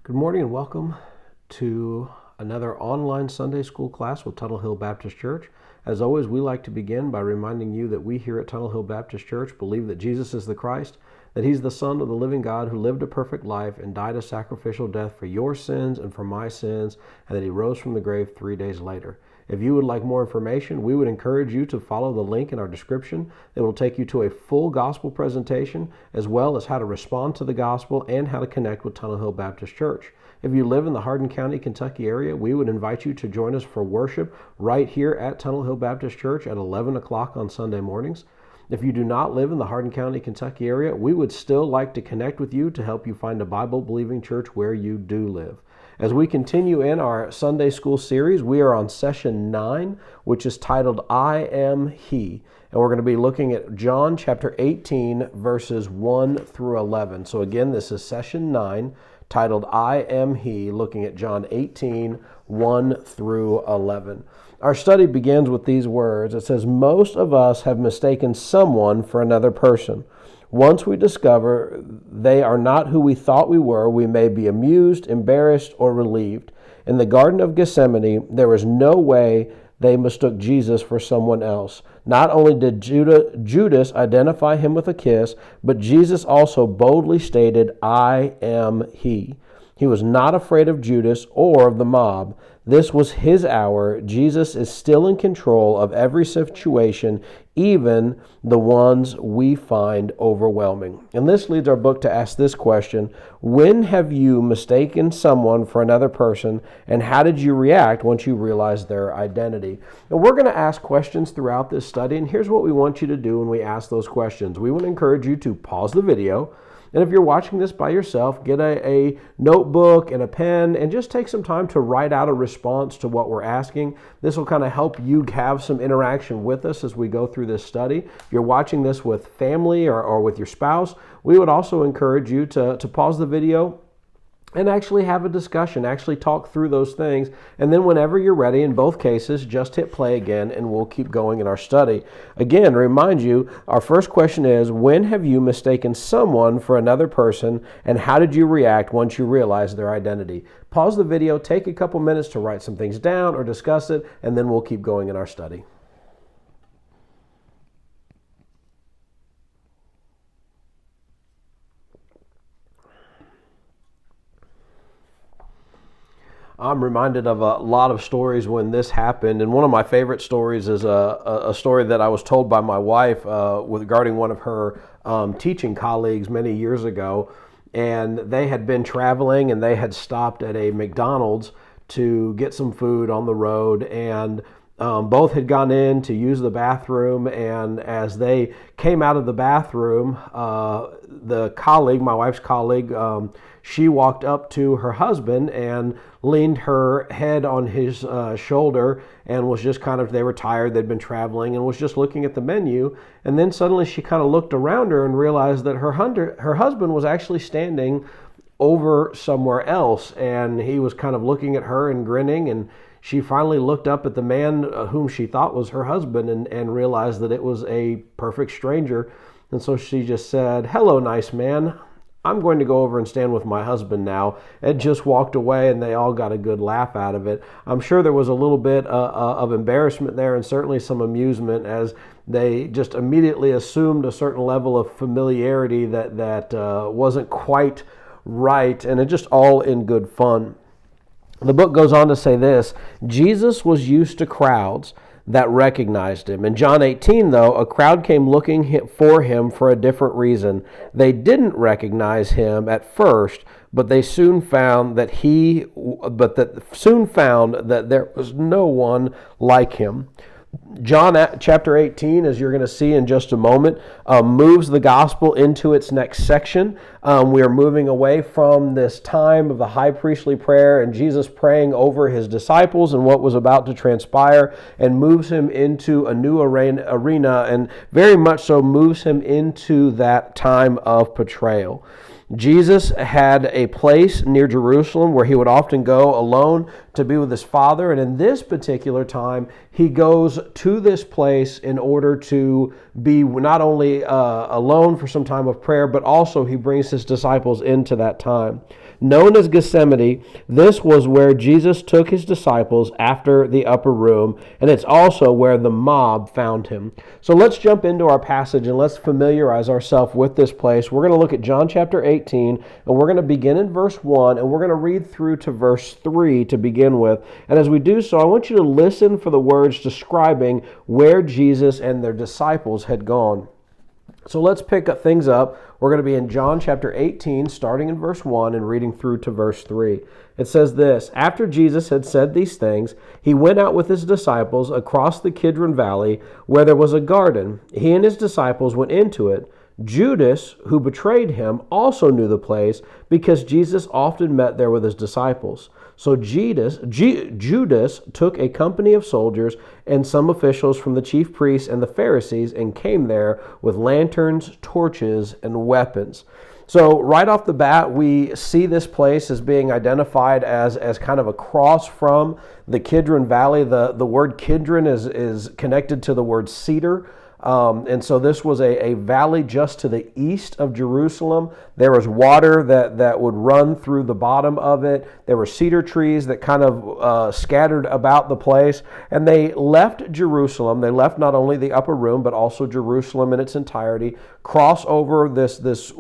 Good morning and welcome to another online Sunday school class with Tuttle Hill Baptist Church. As always, we like to begin by reminding you that we here at Tuttle Hill Baptist Church believe that Jesus is the Christ, that He's the Son of the living God who lived a perfect life and died a sacrificial death for your sins and for my sins, and that He rose from the grave 3 days later. If you would like more information, we would encourage you to follow the link in our description. It will take you to a full gospel presentation, as well as how to respond to the gospel and how to connect with Tunnel Hill Baptist Church. If you live in the Hardin County, Kentucky area, we would invite you to join us for worship right here at Tunnel Hill Baptist Church at 11 o'clock on Sunday mornings. If you do not live in the Hardin County, Kentucky area, we would still like to connect with you to help you find a Bible-believing church where you do live. As we continue in our Sunday school series, we are on session 9, which is titled, I Am He. And we're going to be looking at John chapter 18, verses 1 through 11. So again, this is session 9, titled, I Am He, looking at John 18, 1 through 11. Our study begins with these words. It says, most of us have mistaken someone for another person. Once we discover they are not who we thought we were, we may be amused, embarrassed, or relieved. In the Garden of Gethsemane, there was no way they mistook Jesus for someone else. Not only did Judas identify him with a kiss, but Jesus also boldly stated, I am he. He was not afraid of Judas or of the mob. This was his hour. Jesus is still in control of every situation, even the ones we find overwhelming. And this leads our book to ask this question: when have you mistaken someone for another person, and how did you react once you realized their identity? And we're going to ask questions throughout this study, and here's what we want you to do when we ask those questions. We want to encourage you to pause the video. And if you're watching this by yourself, get a notebook and a pen and just take some time to write out a response to what we're asking. This will kind of help you have some interaction with us as we go through this study. If you're watching this with family or with your spouse, we would also encourage you to pause the video and actually have a discussion, actually talk through those things. And then whenever you're ready, in both cases, just hit play again and we'll keep going in our study. Again, remind you, our first question is, when have you mistaken someone for another person, and how did you react once you realized their identity? Pause the video, take a couple minutes to write some things down or discuss it, and then we'll keep going in our study. I'm reminded of a lot of stories when this happened, and one of my favorite stories is a story that I was told by my wife regarding one of her teaching colleagues many years ago. And they had been traveling, and they had stopped at a McDonald's to get some food on the road, and both had gone in to use the bathroom, and as they came out of the bathroom, the colleague, my wife's colleague, she walked up to her husband and leaned her head on his shoulder and was just they were tired, they'd been traveling, and was just looking at the menu. And then suddenly she kind of looked around her and realized that her husband was actually standing over somewhere else, and he was kind of looking at her and grinning, and she finally looked up at the man whom she thought was her husband and realized that it was a perfect stranger. And so she just said, "Hello, nice man. I'm going to go over and stand with my husband now," and just walked away, and they all got a good laugh out of it. I'm sure there was a little bit of embarrassment there, and certainly some amusement, as they just immediately assumed a certain level of familiarity that wasn't quite right, and it just all in good fun. The book goes on to say this: Jesus was used to crowds that recognized him. In John 18, though, a crowd came looking for him for a different reason. They didn't recognize him at first, but they soon found that there was no one like him. John chapter 18, as you're going to see in just a moment, moves the gospel into its next section. We are moving away from this time of the high priestly prayer and Jesus praying over his disciples and what was about to transpire, and moves him into a new arena, and very much so moves him into that time of betrayal. Jesus had a place near Jerusalem where he would often go alone to be with his Father. And in this particular time, he goes to this place in order to be not only alone for some time of prayer, but also he brings his disciples into that time. Known as Gethsemane, this was where Jesus took his disciples after the upper room, and it's also where the mob found him. So let's jump into our passage and let's familiarize ourselves with this place. We're going to look at John chapter 18, and we're going to begin in verse 1, and we're going to read through to verse 3 to begin with. And as we do so, I want you to listen for the words describing where Jesus and their disciples had gone. So let's pick things up. We're going to be in John chapter 18, starting in verse 1 and reading through to verse 3. It says this: After Jesus had said these things, he went out with his disciples across the Kidron Valley, where there was a garden. He and his disciples went into it. Judas, who betrayed him, also knew the place because Jesus often met there with his disciples. So Judas took a company of soldiers and some officials from the chief priests and the Pharisees and came there with lanterns, torches, and weapons. So right off the bat, we see this place as being identified as kind of across from the Kidron Valley. The word Kidron is connected to the word cedar. And so this was a valley just to the east of Jerusalem. There was water that would run through the bottom of it. There were cedar trees that kind of scattered about the place. And they left Jerusalem. They left not only the upper room, but also Jerusalem in its entirety, cross over this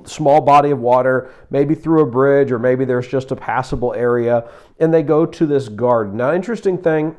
small body of water, maybe through a bridge, or maybe there's just a passable area, and they go to this garden. Now, interesting thing,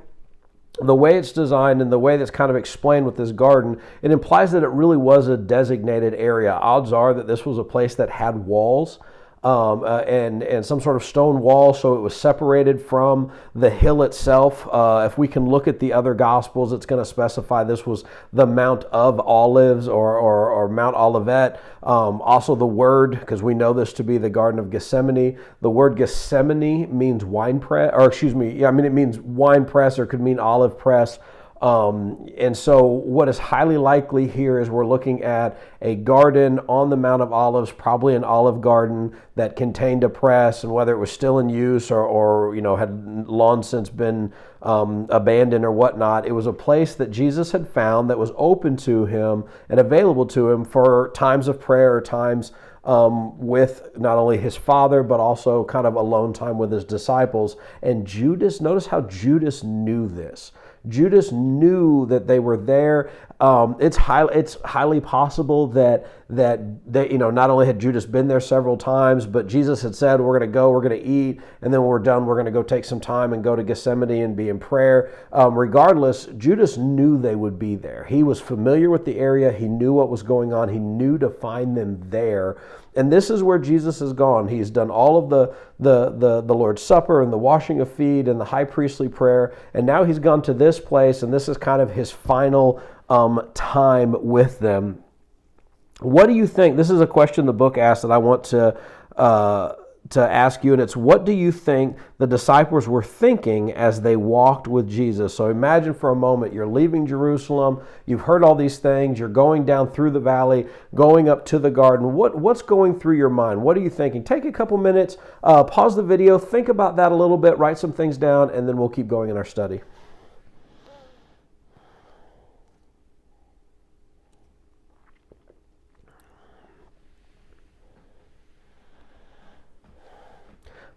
the way it's designed and the way that's kind of explained with this garden, it implies that it really was a designated area. Odds are that this was a place that had walls and some sort of stone wall, so it was separated from the hill itself. If we can look at the other Gospels, it's going to specify this was the Mount of Olives or Mount Olivet. Also the word, because we know this to be the Garden of Gethsemane, the word Gethsemane means wine press, it means wine press, or could mean olive press. And so what is highly likely here is we're looking at a garden on the Mount of Olives, probably an olive garden that contained a press, and whether it was still in use or had long since been abandoned or whatnot, it was a place that Jesus had found that was open to him and available to him for times of prayer, times with not only his Father, but also kind of alone time with his disciples. And Judas, notice how Judas knew this. Judas knew that they were there. It's highly possible that not only had Judas been there several times, but Jesus had said, we're going to eat, and then when we're done, we're going to go take some time and go to Gethsemane and be in prayer. Regardless, Judas knew they would be there. He was familiar with the area. He knew what was going on. He knew to find them there. And this is where Jesus has gone. He's done all of the Lord's Supper and the washing of feet and the high priestly prayer. And now he's gone to this place, and this is kind of his final time with them. What do you think? This is a question the book asked that I want to ask you, and it's, what do you think the disciples were thinking as they walked with Jesus? So imagine for a moment you're leaving Jerusalem, you've heard all these things, you're going down through the valley, going up to the garden. What's going through your mind? What are you thinking? Take a couple minutes, pause the video, think about that a little bit, write some things down, and then we'll keep going in our study.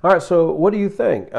All right, so what do you think?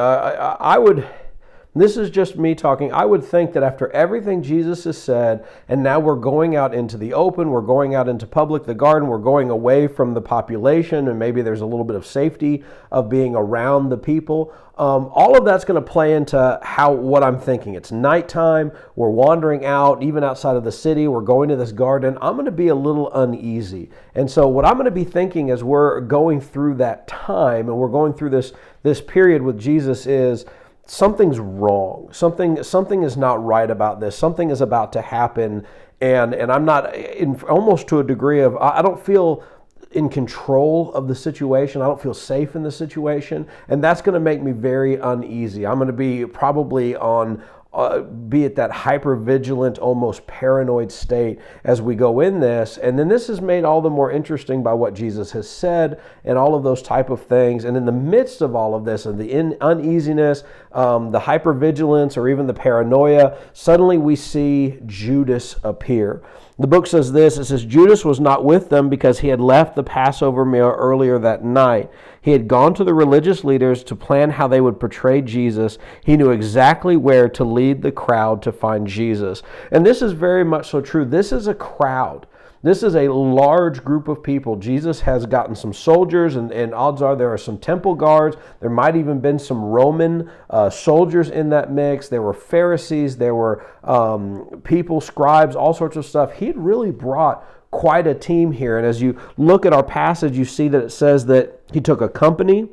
This is just me talking, I would think that after everything Jesus has said, and now we're going out into the open, we're going out into public, the garden, we're going away from the population, and maybe there's a little bit of safety of being around the people. All of that's going to play into what I'm thinking. It's nighttime, we're wandering out, even outside of the city, we're going to this garden. I'm going to be a little uneasy. And so what I'm going to be thinking as we're going through that time, and we're going through this period with Jesus, is something's wrong. Something is not right about this. Something is about to happen, and I'm not, almost to a degree of, I don't feel in control of the situation. I don't feel safe in the situation, and that's going to make me very uneasy. I'm going to be probably on be at that hyper-vigilant, almost paranoid state as we go in this. And then this is made all the more interesting by what Jesus has said and all of those type of things. And in the midst of all of this and the uneasiness, the hyper-vigilance, or even the paranoia, suddenly we see Judas appear. The book says this, it says, Judas was not with them because he had left the Passover meal earlier that night. He had gone to the religious leaders to plan how they would portray Jesus. He knew exactly where to lead the crowd to find Jesus. And this is very much so true. This is a crowd. This is a large group of people. Jesus has gotten some soldiers, and odds are there are some temple guards. There might even been some Roman soldiers in that mix. There were Pharisees. There were people, scribes, all sorts of stuff. He had really brought quite a team here. And as you look at our passage, you see that it says that he took a company.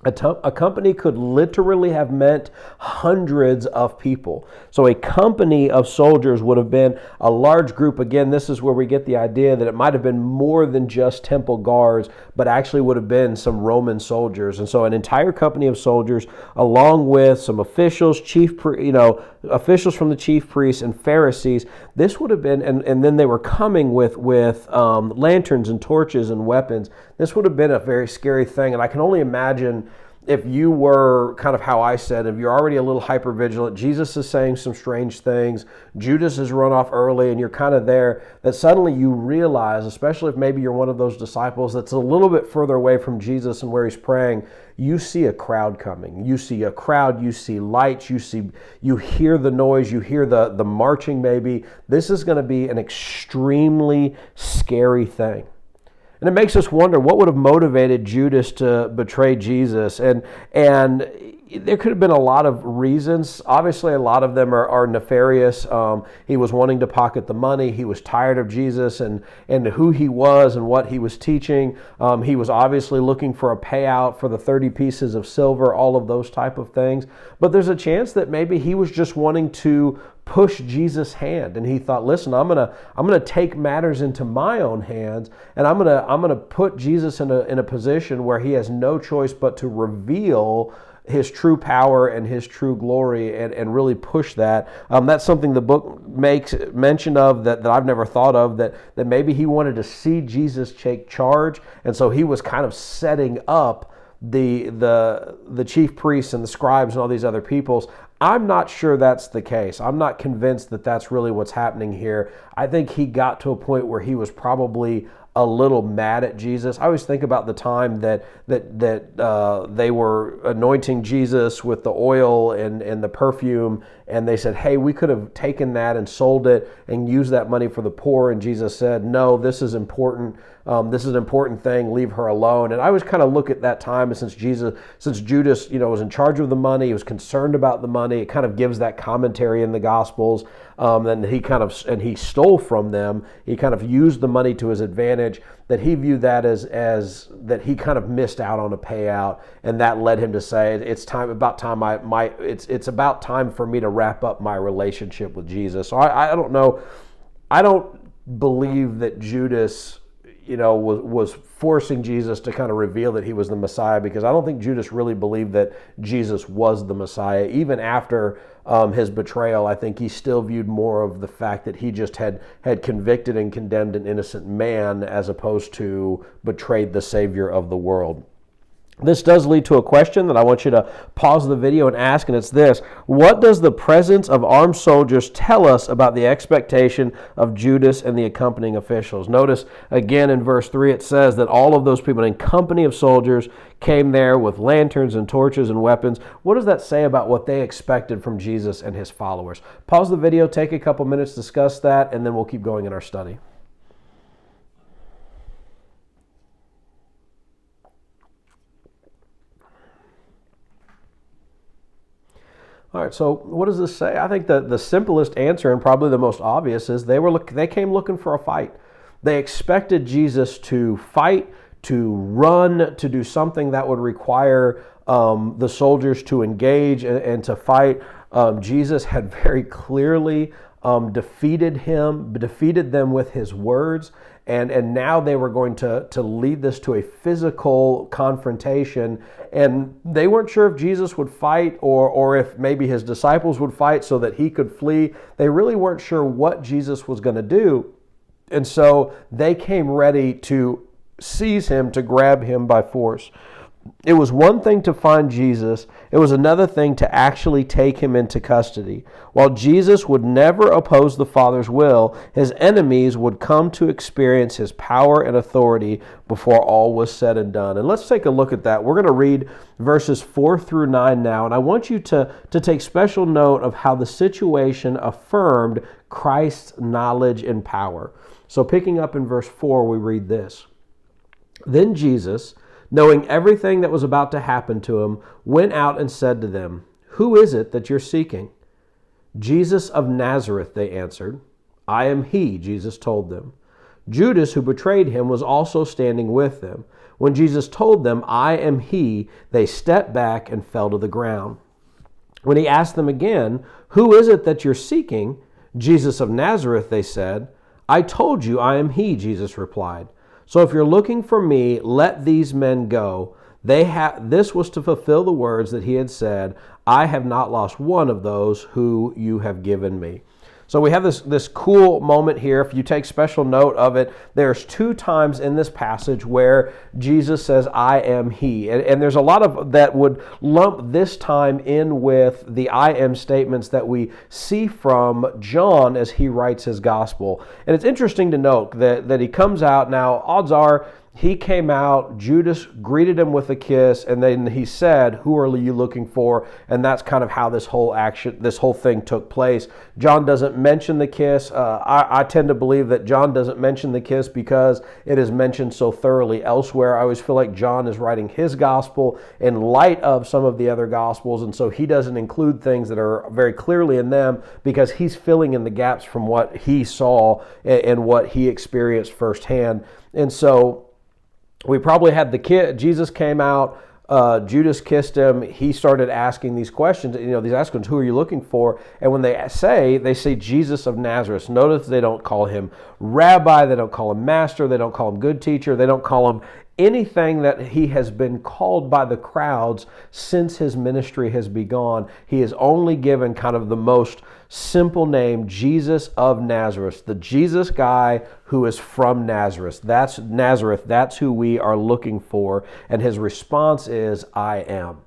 A company could literally have meant hundreds of people. So a company of soldiers would have been a large group. Again, this is where we get the idea that it might have been more than just temple guards, but actually would have been some Roman soldiers. And so an entire company of soldiers, along with some officials, officials from the chief priests and Pharisees. This would have been, and then they were coming with lanterns and torches and weapons. This would have been a very scary thing. And I can only imagine if you were kind of how I said, if you're already a little hyper vigilant, Jesus is saying some strange things, Judas has run off early, and you're kind of there, that suddenly you realize, especially if maybe you're one of those disciples that's a little bit further away from Jesus and where he's praying, you see a crowd coming. You see a crowd, you see lights, you hear the noise, you hear the marching maybe. This is going to be an extremely scary thing. And it makes us wonder what would have motivated Judas to betray Jesus. And there could have been a lot of reasons. Obviously, a lot of them are nefarious. He was wanting to pocket the money. He was tired of Jesus and who he was and what he was teaching. He was obviously looking for a payout for the 30 pieces of silver, all of those type of things. But there's a chance that maybe he was just wanting to push Jesus' hand, and he thought, listen, I'm gonna take matters into my own hands, and I'm gonna put Jesus in a position where he has no choice but to reveal his true power and his true glory and really push that. That's something the book makes mention of that I've never thought of, that maybe he wanted to see Jesus take charge, and so he was kind of setting up the chief priests and the scribes and all these other peoples. I'm not sure that's the case. I'm not convinced that that's really what's happening here. I think he got to a point where he was probably a little mad at Jesus. I always think about the time that they were anointing Jesus with the oil and the perfume, and they said, hey, we could have taken that and sold it and used that money for the poor. And Jesus said, no, this is important. This is an important thing. Leave her alone. And I always kind of look at that time, and since Judas, was in charge of the money, he was concerned about the money. It kind of gives that commentary in the Gospels. And he stole from them. He kind of used the money to his advantage. That he viewed that as that he kind of missed out on a payout, and that led him to say, it's about time for me to wrap up my relationship with Jesus. So I don't know. I don't believe that Judas was forcing Jesus to kind of reveal that he was the Messiah, because I don't think Judas really believed that Jesus was the Messiah. Even after his betrayal, I think he still viewed more of the fact that he just had convicted and condemned an innocent man as opposed to betrayed the Savior of the world. This does lead to a question that I want you to pause the video and ask, and it's this: what does the presence of armed soldiers tell us about the expectation of Judas and the accompanying officials? Notice again in verse 3 it says that all of those people in company of soldiers came there with lanterns and torches and weapons. What does that say about what they expected from Jesus and his followers? Pause the video, take a couple minutes, discuss that, and then we'll keep going in our study. All right, so what does this say? I think the simplest answer and probably the most obvious is they came looking for a fight. They expected Jesus to fight, to run, to do something that would require the soldiers to engage and to fight. Jesus had very clearly defeated them with his words. And now they were going to lead this to a physical confrontation. And they weren't sure if Jesus would fight or if maybe his disciples would fight so that he could flee. They really weren't sure what Jesus was going to do. And so they came ready to seize him, to grab him by force. It was one thing to find Jesus. It was another thing to actually take him into custody. While Jesus would never oppose the Father's will, his enemies would come to experience his power and authority before all was said and done. And let's take a look at that. We're going to read verses 4 through 9 now. And I want you to take special note of how the situation affirmed Christ's knowledge and power. So picking up in verse 4, we read this. Then Jesus, knowing everything that was about to happen to him, went out and said to them, "Who is it that you're seeking?" "Jesus of Nazareth," they answered. "I am he," Jesus told them. Judas, who betrayed him, was also standing with them. When Jesus told them, "I am he," they stepped back and fell to the ground. When he asked them again, "Who is it that you're seeking?" "Jesus of Nazareth," they said. "I told you I am he," Jesus replied. "So if you're looking for me, let these men go." This was to fulfill the words that he had said, "I have not lost one of those who you have given me." So we have this cool moment here. If you take special note of it, there's 2 times in this passage where Jesus says, "I am he." And there's a lot of that would lump this time in with the "I am" statements that we see from John as he writes his gospel. And it's interesting to note that he comes out. Now, odds are, he came out, Judas greeted him with a kiss, and then he said, "Who are you looking for?" And that's kind of how this whole thing took place. John doesn't mention the kiss. I tend to believe that John doesn't mention the kiss because it is mentioned so thoroughly elsewhere. I always feel like John is writing his gospel in light of some of the other gospels, and so he doesn't include things that are very clearly in them because he's filling in the gaps from what he saw and what he experienced firsthand. And so we probably had Jesus came out, Judas kissed him. He started asking these questions, these questions, "Who are you looking for?" And when they say Jesus of Nazareth. Notice they don't call him rabbi, they don't call him master, they don't call him good teacher, they don't call him anything that he has been called by the crowds since his ministry has begun. He is only given kind of the most simple name, Jesus of Nazareth, the Jesus guy who is from Nazareth. That's Nazareth. That's who we are looking for. And his response is, "I am.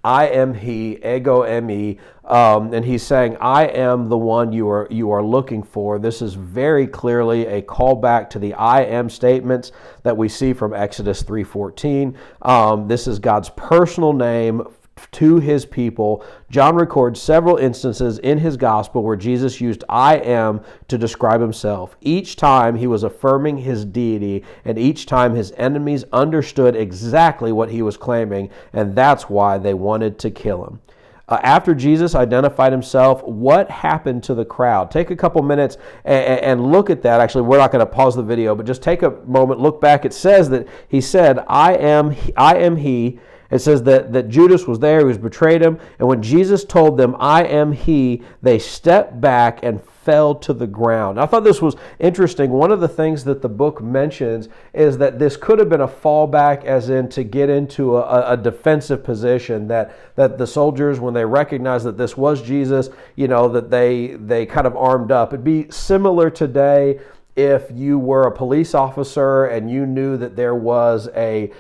I am he, ego eimi." And he's saying, "I am the one you are looking for." This is very clearly a callback to the "I am" statements that we see from Exodus 3:14. This is God's personal name to his people. John records several instances in his gospel where Jesus used "I am" to describe himself. Each time he was affirming his deity, and each time his enemies understood exactly what he was claiming, and that's why they wanted to kill him. After Jesus identified himself, what happened to the crowd? Take a couple minutes and look at that. Actually, we're not going to pause the video, but just take a moment, look back. It says that he said, I am he. It says that Judas was there, who betrayed him. And when Jesus told them, "I am he," they stepped back and fell to the ground. I thought this was interesting. One of the things that the book mentions is that this could have been a fallback, as in to get into a defensive position, that the soldiers, when they recognized that this was Jesus, that they kind of armed up. It'd be similar today if you were a police officer and you knew that there was a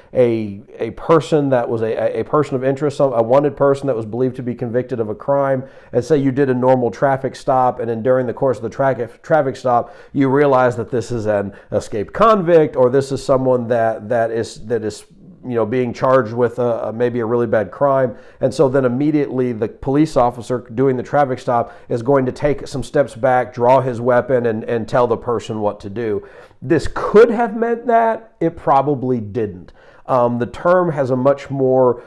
person that was a person of interest, a wanted person that was believed to be convicted of a crime, and say you did a normal traffic stop, and then during the course of the traffic stop, you realize that this is an escaped convict, or this is someone that is being charged with maybe a really bad crime. And so then immediately the police officer doing the traffic stop is going to take some steps back, draw his weapon, and tell the person what to do. This could have meant that. It probably didn't. The term has a much more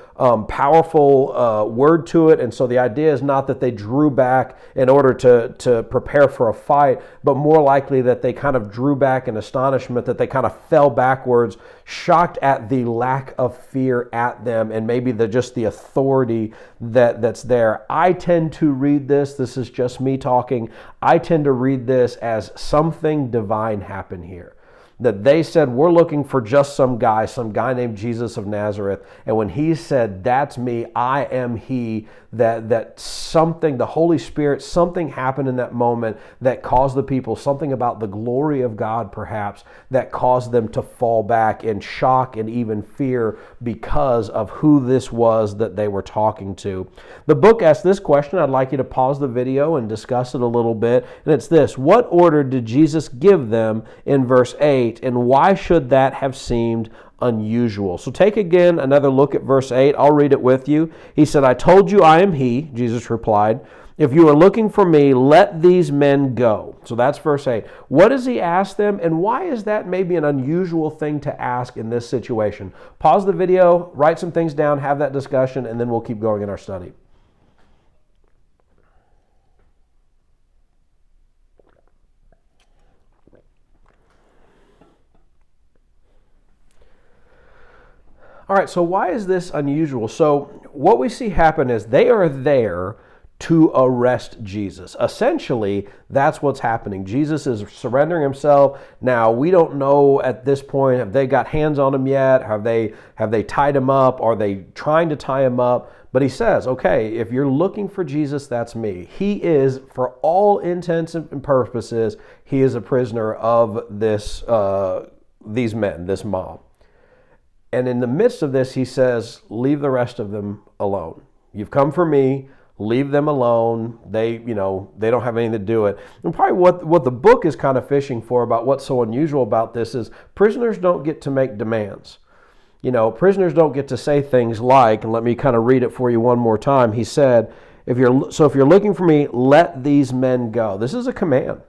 powerful word to it, and so the idea is not that they drew back in order to prepare for a fight, but more likely that they kind of drew back in astonishment, that they kind of fell backwards, shocked at the lack of fear at them, and maybe just the authority that's there. I tend to read this is just me talking, I tend to read this as something divine happened here. that they said, we're looking for just some guy named Jesus of Nazareth. And when he said, that's me, I am he, that something, the Holy Spirit, something happened in that moment that caused the people, something about the glory of God perhaps, that caused them to fall back in shock and even fear because of who this was that they were talking to. The book asks this question. I'd like you to pause the video and discuss it a little bit. And it's this: what order did Jesus give them in verse 8, and why should that have seemed unusual? So take again another look at verse 8. I'll read it with you. He said, I told you I am he, Jesus replied. If you are looking for me, let these men go. So that's verse 8. What does he ask them, and why is that maybe an unusual thing to ask in this situation? Pause the video, write some things down, have that discussion, and then we'll keep going in our study. All right, so why is this unusual? So what we see happen is they are there to arrest Jesus. Essentially, that's what's happening. Jesus is surrendering himself. Now, we don't know at this point, have they got hands on him yet? Have they tied him up? Are they trying to tie him up? But he says, okay, if you're looking for Jesus, that's me. He is, for all intents and purposes, he is a prisoner of these men, this mob. And in the midst of this, he says, leave the rest of them alone. You've come for me, leave them alone. They don't have anything to do it. And probably what the book is kind of fishing for about what's so unusual about this is prisoners don't get to make demands. Prisoners don't get to say things like, and let me kind of read it for you one more time. He said, if you're looking for me, let these men go. This is a command.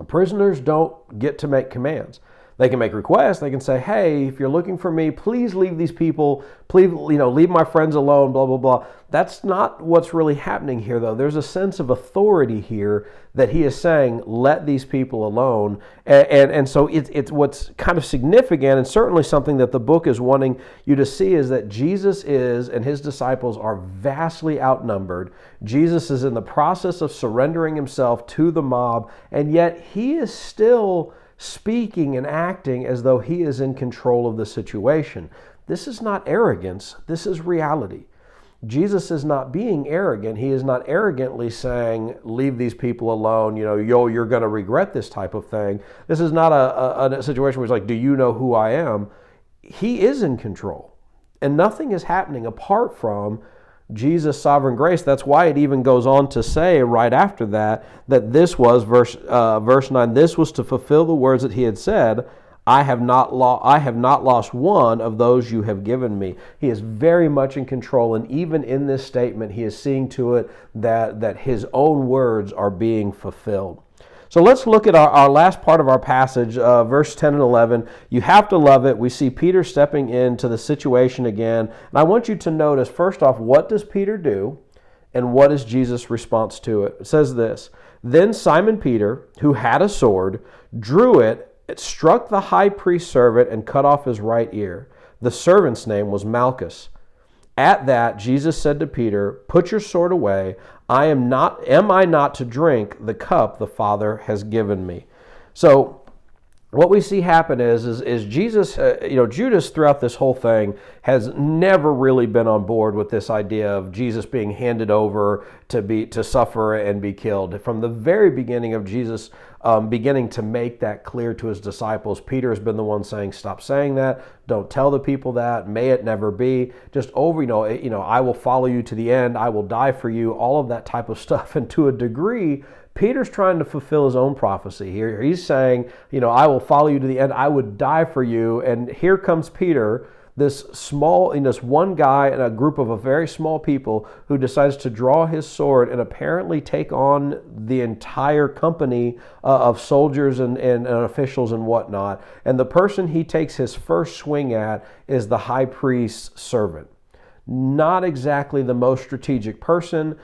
Prisoners don't get to make commands. They can make requests. They can say, hey, if you're looking for me, please leave these people. Please, leave my friends alone, blah, blah, blah. That's not what's really happening here, though. There's a sense of authority here that he is saying, let these people alone. And so it's what's kind of significant, and certainly something that the book is wanting you to see, is that Jesus and his disciples are vastly outnumbered. Jesus is in the process of surrendering himself to the mob, and yet he is still speaking and acting as though he is in control of the situation. This is not arrogance. This is reality. Jesus is not being arrogant. He is not arrogantly saying, leave these people alone, you're going to regret this type of thing. This is not a situation where he's like, do you know who I am? He is in control. And nothing is happening apart from Jesus' sovereign grace. That's why it even goes on to say right after that this was, verse 9, this was to fulfill the words that he had said, I have not lost one of those you have given me. He is very much in control, and even in this statement, he is seeing to it that his own words are being fulfilled. So let's look at our last part of our passage, verse 10 and 11. You have to love it. We see Peter stepping into the situation again. And I want you to notice, first off, what does Peter do and what is Jesus' response to it? It says this: Then Simon Peter, who had a sword, drew it, struck the high priest's servant, and cut off his right ear. The servant's name was Malchus. At that, Jesus said to Peter, put your sword away. Am I not to drink the cup the Father has given me? So what we see happen is Jesus, Judas throughout this whole thing has never really been on board with this idea of Jesus being handed over to suffer and be killed. From the very beginning of Jesus beginning to make that clear to his disciples, Peter has been the one saying, stop saying that. Don't tell the people that. May it never be. Just over, I will follow you to the end. I will die for you. All of that type of stuff. And to a degree, Peter's trying to fulfill his own prophecy here. He's saying, I will follow you to the end. I would die for you. And here comes Peter, this one guy in a group of a very small people who decides to draw his sword and apparently take on the entire company of soldiers and officials and whatnot. And the person he takes his first swing at is the high priest's servant. Not exactly the most strategic person.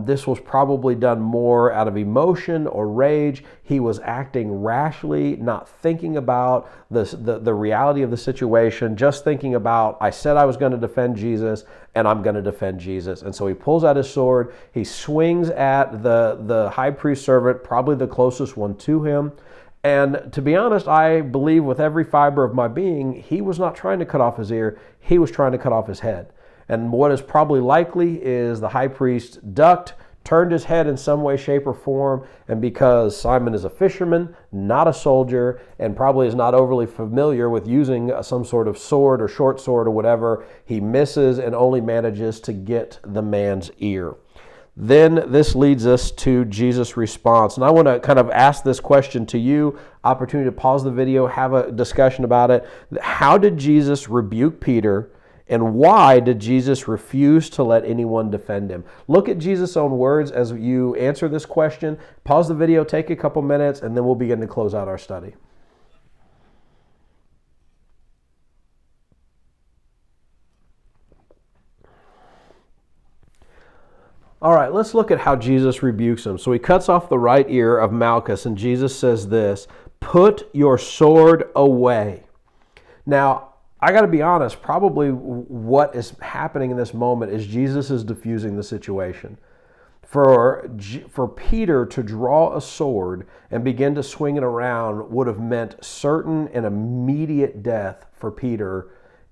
This was probably done more out of emotion or rage. He was acting rashly, not thinking about the reality of the situation, just thinking about, I said I was going to defend Jesus, and I'm going to defend Jesus. And so he pulls out his sword, he swings at the high priest servant, probably the closest one to him, And to be honest, I believe with every fiber of my being, he was not trying to cut off his ear, he was trying to cut off his head. And what is probably likely is the high priest ducked, turned his head in some way, shape, or form, and because Simon is a fisherman, not a soldier, and probably is not overly familiar with using some sort of sword or short sword or whatever, he misses and only manages to get the man's ear. Then this leads us to Jesus' response. And I want to kind of ask this question to you, opportunity to pause the video, have a discussion about it. How did Jesus rebuke Peter? And why did Jesus refuse to let anyone defend him? Look at Jesus' own words as you answer this question. Pause the video, take a couple minutes, and then we'll begin to close out our study. All right, let's look at how Jesus rebukes him. So he cuts off the right ear of Malchus, and Jesus says this, "Put your sword away." Now, I got to be honest, probably what is happening in this moment is Jesus is diffusing the situation. For Peter to draw a sword and begin to swing it around would have meant certain and immediate death for Peter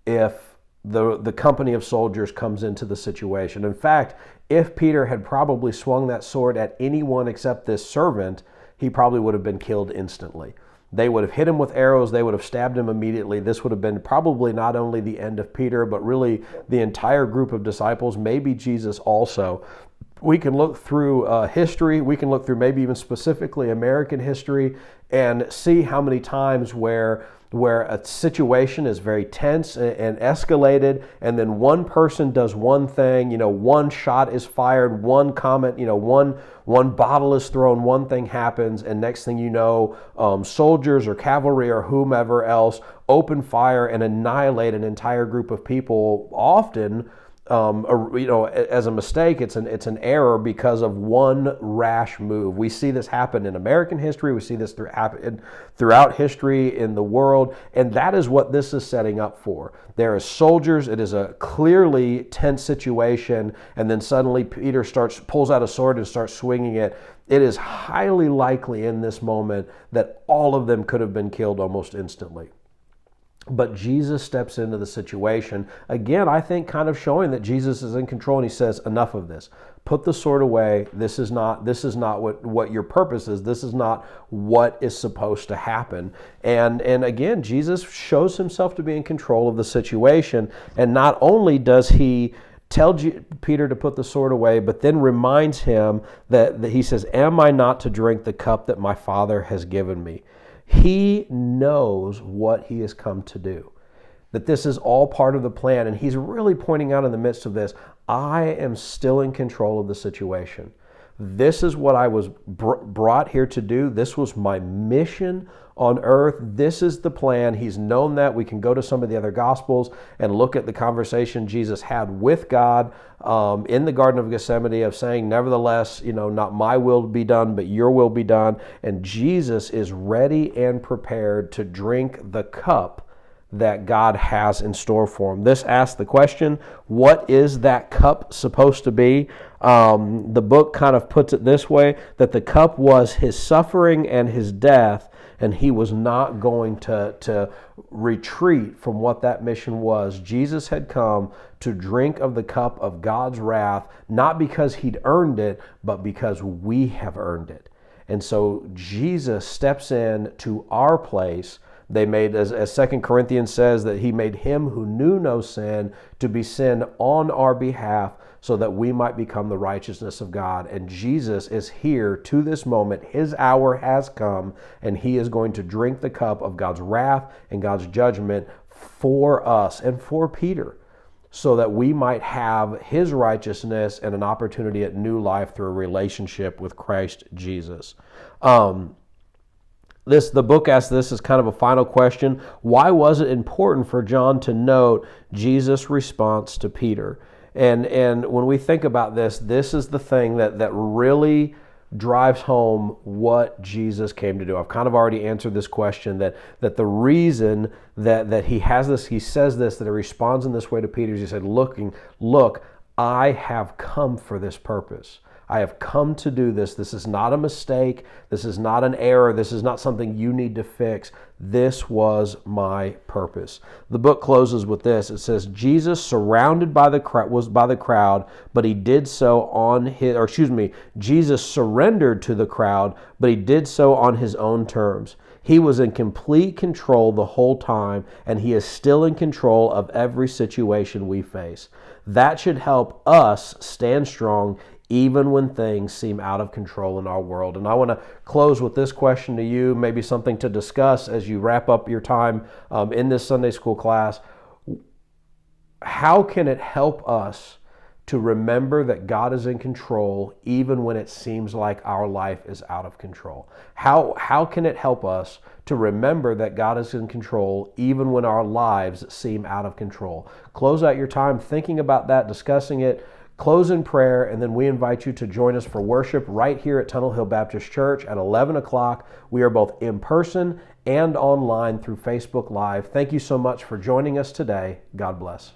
if the company of soldiers comes into the situation. In fact, if Peter had probably swung that sword at anyone except this servant, he probably would have been killed instantly. They would have hit him with arrows. They would have stabbed him immediately. This would have been probably not only the end of Peter, but really the entire group of disciples, maybe Jesus also. We can look through history. We can look through maybe even specifically American history and see how many times where a situation is very tense and escalated, and then one person does one thing, one shot is fired, one comment, one bottle is thrown, one thing happens, and next thing you know, soldiers or cavalry or whomever else open fire and annihilate an entire group of people, often as a mistake. It's an error because of one rash move. We see this happen in American history. We see this throughout history in the world, and that is what this is setting up for. There is soldiers. It is a clearly tense situation, and then suddenly Peter pulls out a sword and starts swinging it. It is highly likely in this moment that all of them could have been killed almost instantly. But Jesus steps into the situation. Again, I think kind of showing that Jesus is in control, and he says, enough of this. Put the sword away. This is not what your purpose is. This is not what is supposed to happen. And again, Jesus shows himself to be in control of the situation. And not only does he tell Peter to put the sword away, but then reminds him that he says, am I not to drink the cup that my Father has given me? He knows what he has come to do, that this is all part of the plan. And he's really pointing out in the midst of this, I am still in control of the situation. This is what I was brought here to do. This was my mission on earth. This is the plan. He's known that. We can go to some of the other Gospels and look at the conversation Jesus had with God in the Garden of Gethsemane of saying, nevertheless, not my will be done, but your will be done. And Jesus is ready and prepared to drink the cup that God has in store for him. This asks the question, what is that cup supposed to be? The book kind of puts it this way, that the cup was his suffering and his death, and he was not going to retreat from what that mission was. Jesus had come to drink of the cup of God's wrath, not because he'd earned it, but because we have earned it. And so Jesus steps in to our place. They made, as 2 Corinthians says, that he made him who knew no sin to be sin on our behalf so that we might become the righteousness of God. And Jesus is here to this moment. His hour has come, and he is going to drink the cup of God's wrath and God's judgment for us and for Peter, so that we might have his righteousness and an opportunity at new life through a relationship with Christ Jesus. The book asks this as kind of a final question. Why was it important for John to note Jesus' response to Peter? And when we think about this, this is the thing that really drives home what Jesus came to do. I've kind of already answered this question, that the reason that he has this, he says this, that he responds in this way to Peter, is he said, look, I have come for this purpose. I have come to do this. This is not a mistake. This is not an error. This is not something you need to fix. This was my purpose. The book closes with this. It says, Jesus surrounded by the crowd, but he did so on his, or excuse me, Jesus surrendered to the crowd, but he did so on his own terms. He was in complete control the whole time, and he is still in control of every situation we face. That should help us stand strong even when things seem out of control in our world. And I want to close with this question to you, maybe something to discuss as you wrap up your time in this Sunday school class. How can it help us to remember that God is in control even when it seems like our life is out of control? How can it help us to remember that God is in control even when our lives seem out of control? Close out your time thinking about that, discussing it. Close in prayer, and then we invite you to join us for worship right here at Tunnel Hill Baptist Church at 11 o'clock. We are both in person and online through Facebook Live. Thank you so much for joining us today. God bless.